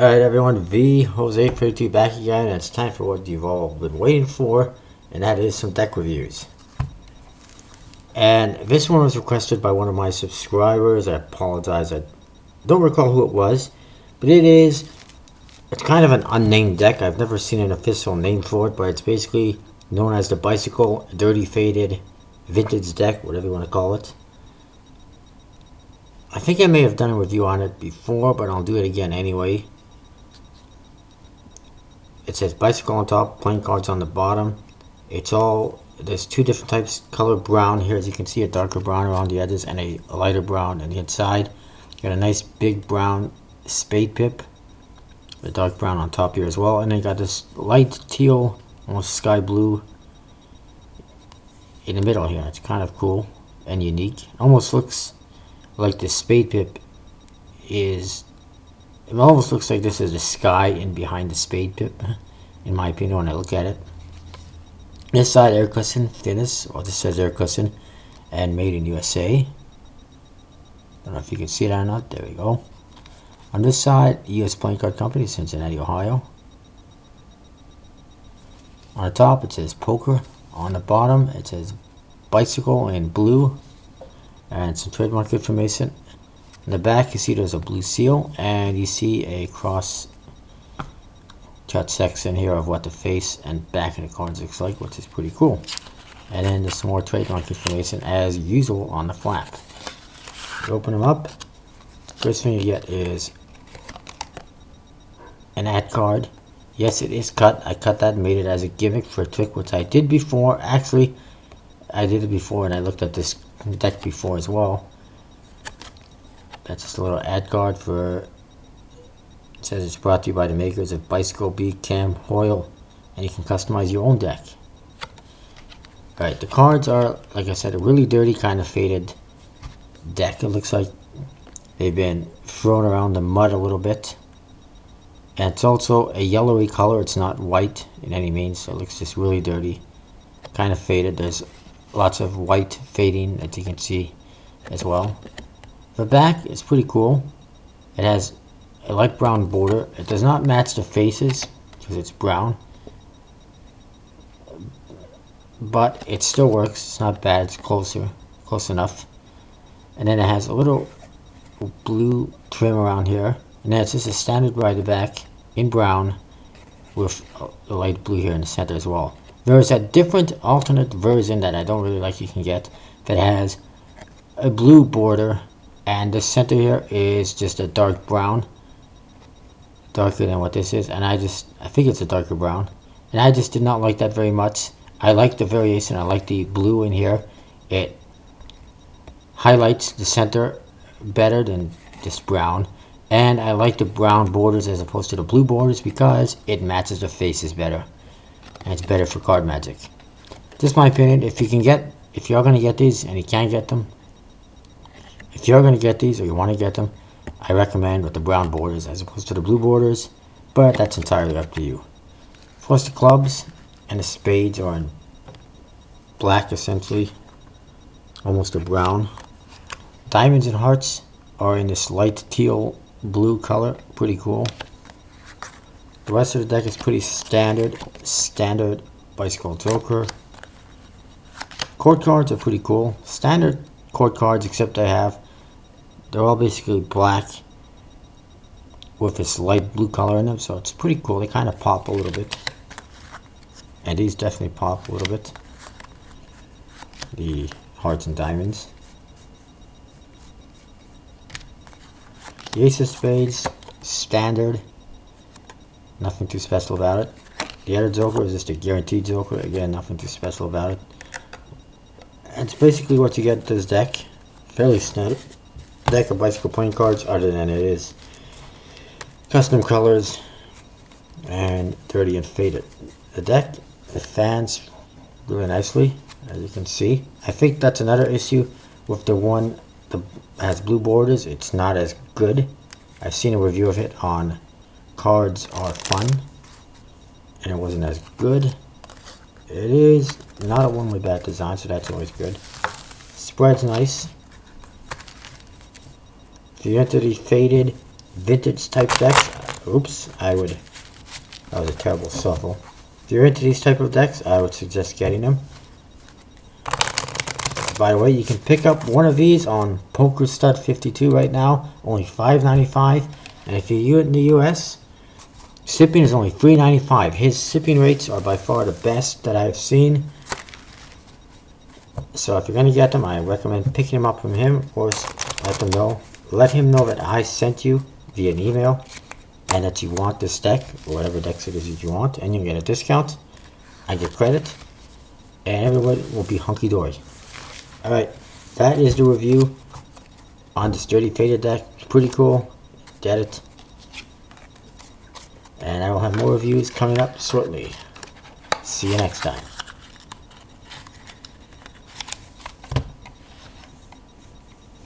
Alright everyone, V Jose32 back again, and it's time for what you've all been waiting for, and that is some deck reviews. And this one was requested by one of my subscribers. I apologize, I don't recall who it was, but it's kind of an unnamed deck. I've never seen an official name for it, but it's basically known as the Bicycle Dirty Faded Vintage deck, whatever you want to call it. I think I may have done a review on it before, but I'll do it again anyway. It says bicycle on top, playing cards on the bottom. There's two different types, color brown here, as you can see, a darker brown around the edges and a lighter brown on the inside. You got a nice big brown spade pip, the dark brown on top here as well, and then you got this light teal, almost sky blue in the middle here. It's kind of cool and unique. Almost looks like the spade pip it almost looks like this is the sky in behind the spade pip, in my opinion, when I look at it. This side, air cushion, thinness, or this says air cushion, and made in USA. Don't know if you can see that or not. There we go. On this side, US Playing Card Company, Cincinnati, Ohio. On the top, it says poker. On the bottom, it says bicycle in blue, and some trademark information. In the back, you see there's a blue seal, and you see a cross cut section here of what the face and back of the cards looks like, which is pretty cool. And then there's some more trademark information as usual on the flap. You open them up, first thing you get is an ad card. Yes, it is cut. I cut that and made it as a gimmick for a trick, which I did before. Actually, I did it before, and I looked at this deck before as well. That's just a little ad card for, it says it's brought to you by the makers of Bicycle Beak Cam Hoyle, and you can customize your own deck. Alright, the cards are, like I said, a really dirty kind of faded deck. It looks like they've been thrown around the mud a little bit. And it's also a yellowy color. It's not white in any means, so it looks just really dirty. Kind of faded. There's lots of white fading that you can see as well. The back is pretty cool. It has a light brown border. It does not match the faces because it's brown, but it still works. It's not bad. It's close enough. And then it has a little blue trim around here, and then it's just a standard rider back in brown with a light blue here in the center as well. There is a different alternate version that I don't really like you can get that has a blue border, and the center here is just a dark brown, darker than what this is, and I think it's a darker brown, and I just did not like that very much. I like the variation. I like the blue in here. It highlights the center better than just brown, and I like the brown borders as opposed to the blue borders because it matches the faces better, and it's better for card magic. Just my opinion. If you're gonna get these and you can't get them, if you're going to get these or you want to get them, I recommend with the brown borders as opposed to the blue borders, but that's entirely up to you. Of course, the clubs and the spades are in black, essentially, almost a brown. Diamonds and hearts are in this light teal blue color, pretty cool. The rest of the deck is pretty standard bicycle joker. Court cards are pretty cool. Standard court cards, except they're all basically black with this light blue color in them, so it's pretty cool. They kind of pop a little bit, and these definitely pop a little bit, the hearts and diamonds. The ace of spades, standard, nothing too special about it. The other joker is just a guaranteed joker, again, nothing too special about it. It's basically what you get with this deck. Fairly standard deck of bicycle playing cards, other than it is custom colors and dirty and faded. The deck, it fans really nicely, as you can see. I think that's another issue with the one that has blue borders. It's not as good. I've seen a review of it on Cards Are Fun, and it wasn't as good. It is not a one-way bat design, so that's always good. Spread's nice. If you're into the faded vintage type decks, Oops, that was a terrible shuffle. If you're into these type of decks, I would suggest getting them. By the way, you can pick up one of these on PokerStud52 right now, only $5.95. And if you're in the US, shipping is only $3.95. His shipping rates are by far the best that I've seen. So if you're going to get them, I recommend picking them up from him. Of course, let him know that I sent you via an email and that you want this deck, or whatever decks it is that you want, and you can get a discount. I get credit, and everybody will be hunky-dory. Alright, that is the review on this Dirty Faded deck. It's pretty cool. Get it. And I will have more reviews coming up shortly. See you next time.